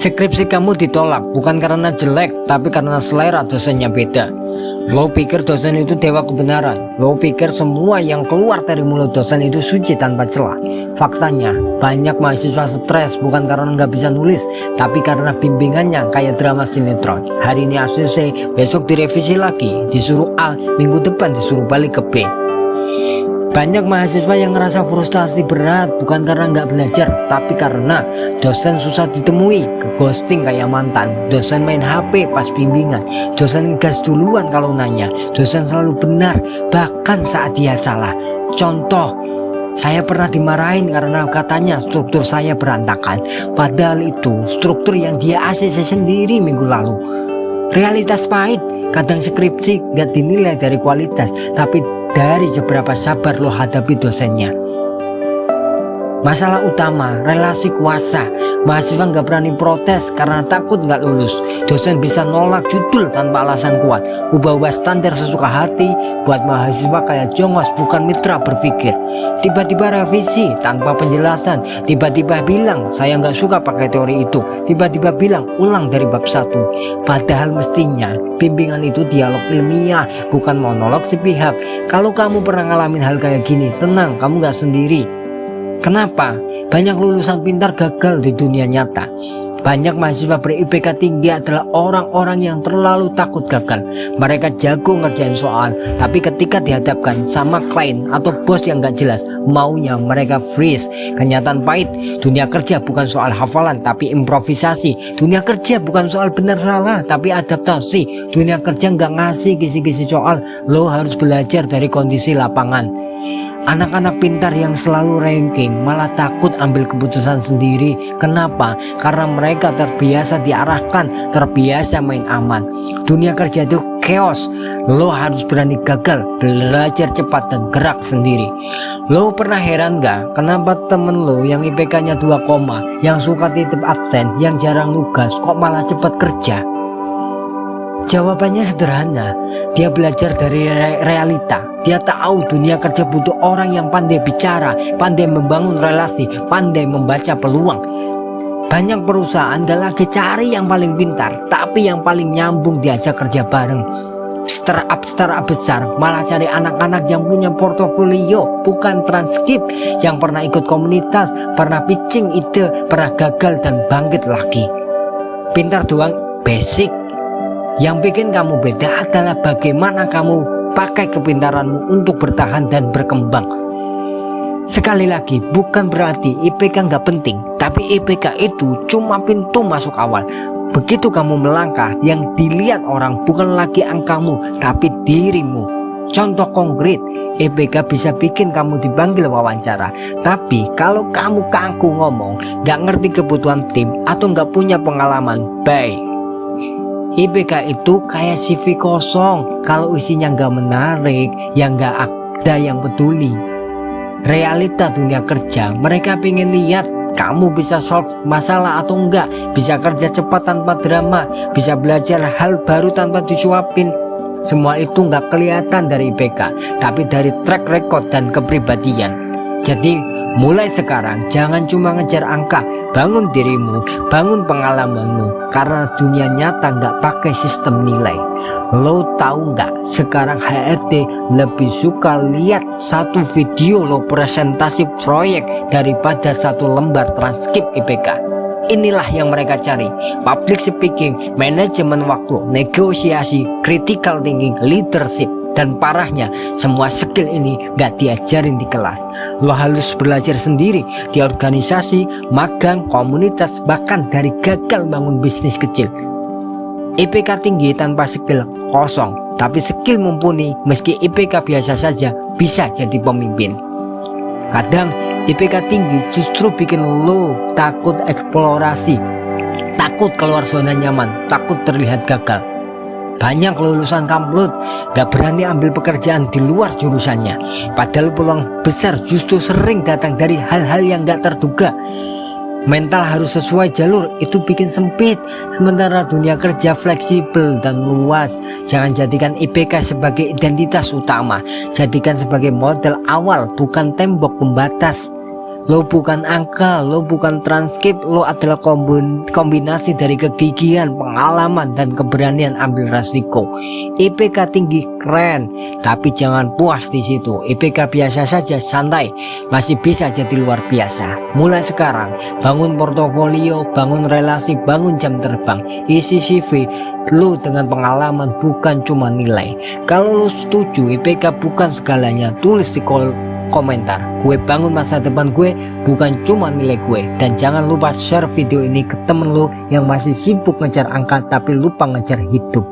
Skripsi kamu ditolak bukan karena jelek, tapi karena selera dosennya beda. Lo pikir dosen itu dewa kebenaran. Lo pikir semua yang keluar dari mulut dosen itu suci tanpa celah. Faktanya, banyak mahasiswa stres bukan karena nggak bisa nulis, tapi karena bimbingannya kayak drama sinetron. Hari ini ACC, besok direvisi lagi, disuruh A, minggu depan disuruh balik ke B. Banyak mahasiswa yang ngerasa frustasi berat bukan karena nggak belajar, tapi karena dosen susah ditemui, ke ghosting kayak mantan, dosen main HP pas bimbingan, dosen ngegas duluan kalau nanya, dosen selalu benar bahkan saat dia salah. Contoh, saya pernah dimarahin karena katanya struktur saya berantakan, padahal itu struktur yang dia ACC sendiri minggu lalu. Realitas pahit, kadang skripsi gak dinilai dari kualitas, tapi dari seberapa sabar lo hadapi dosennya. Masalah utama, relasi kuasa. Mahasiswa nggak berani protes karena takut nggak lulus. Dosen bisa nolak judul tanpa alasan kuat, ubah-ubah standar sesuka hati, buat mahasiswa kayak jongos bukan mitra berpikir. Tiba-tiba revisi tanpa penjelasan, tiba-tiba bilang saya nggak suka pakai teori itu, tiba-tiba bilang ulang dari bab 1. Padahal mestinya bimbingan itu dialog ilmiah, bukan monolog sepihak. Kalau kamu pernah ngalamin hal kayak gini, tenang, kamu nggak sendiri. Kenapa? Banyak lulusan pintar gagal di dunia nyata. Banyak mahasiswa ber-IPK tinggi adalah orang-orang yang terlalu takut gagal. Mereka jago ngerjain soal, tapi ketika dihadapkan sama klien atau bos yang gak jelas, maunya mereka freeze. Kenyataan pahit, dunia kerja bukan soal hafalan tapi improvisasi. Dunia kerja bukan soal benar salah tapi adaptasi. Dunia kerja gak ngasih kisi-kisi soal, lo harus belajar dari kondisi lapangan. Anak-anak pintar yang selalu ranking malah takut ambil keputusan sendiri. Kenapa? Karena mereka terbiasa diarahkan, terbiasa main aman. Dunia kerja itu chaos. Lo harus berani gagal, belajar cepat dan gerak sendiri. Lo pernah heran gak kenapa temen lo yang IPK-nya 2, yang suka titip absen, yang jarang nugas kok malah cepat kerja? Jawabannya sederhana, dia belajar dari realita. Dia tahu dunia kerja butuh orang yang pandai bicara, pandai membangun relasi, pandai membaca peluang. Banyak perusahaan gak lagi cari yang paling pintar, tapi yang paling nyambung diajak kerja bareng. Startup besar malah cari anak-anak yang punya portofolio, bukan transkrip, yang pernah ikut komunitas, pernah pitching ide, pernah gagal dan bangkit lagi. Pintar doang basic. Yang bikin kamu beda adalah bagaimana kamu pakai kepintaranmu untuk bertahan dan berkembang. Sekali lagi, bukan berarti IPK nggak penting, tapi IPK itu cuma pintu masuk awal. Begitu kamu melangkah, yang dilihat orang bukan lagi angkamu, tapi dirimu. Contoh konkret, IPK bisa bikin kamu dipanggil wawancara, tapi kalau kamu kaku ngomong, nggak ngerti kebutuhan tim atau nggak punya pengalaman, bye. IPK itu kayak CV kosong, kalau isinya nggak menarik, ya nggak ada yang peduli. Realita dunia kerja, mereka pengen lihat kamu bisa solve masalah atau enggak, bisa kerja cepat tanpa drama, bisa belajar hal baru tanpa disuapin. Semua itu nggak kelihatan dari IPK, tapi dari track record dan kepribadian. Jadi mulai sekarang jangan cuma ngejar angka, bangun dirimu, bangun pengalamanmu, karena dunia nyata nggak pakai sistem nilai. Lo tahu nggak, sekarang HRD lebih suka lihat satu video lo presentasi proyek daripada satu lembar transkrip IPK. Inilah yang mereka cari: public speaking, manajemen waktu, negosiasi, critical thinking, leadership. Dan parahnya, semua skill ini gak diajarin di kelas. Lo harus belajar sendiri di organisasi, magang, komunitas, bahkan dari gagal bangun bisnis kecil. IPK tinggi tanpa skill kosong, tapi skill mumpuni meski IPK biasa saja bisa jadi pemimpin. Kadang IPK tinggi justru bikin lo takut eksplorasi, takut keluar zona nyaman, takut terlihat gagal. Banyak lulusan kampus gak berani ambil pekerjaan di luar jurusannya, padahal peluang besar justru sering datang dari hal-hal yang gak terduga. Mental harus sesuai jalur, itu bikin sempit. Sementara dunia kerja fleksibel dan luas. Jangan jadikan IPK sebagai identitas utama, jadikan sebagai model awal, bukan tembok pembatas. Lo bukan angka, lo bukan transkrip, lo adalah kombinasi dari kegigihan, pengalaman, dan keberanian ambil resiko. IPK tinggi keren, tapi jangan puas di situ. IPK biasa saja santai, masih bisa jadi luar biasa. Mulai sekarang, bangun portofolio, bangun relasi, bangun jam terbang, isi CV lo dengan pengalaman, bukan cuma nilai. Kalau lo setuju IPK bukan segalanya, tulis di komentar. Gue bangun masa depan gue, bukan cuma nilai gue. Dan jangan lupa share video ini ke temen lo yang masih sibuk ngejar angka tapi lupa ngejar hidup.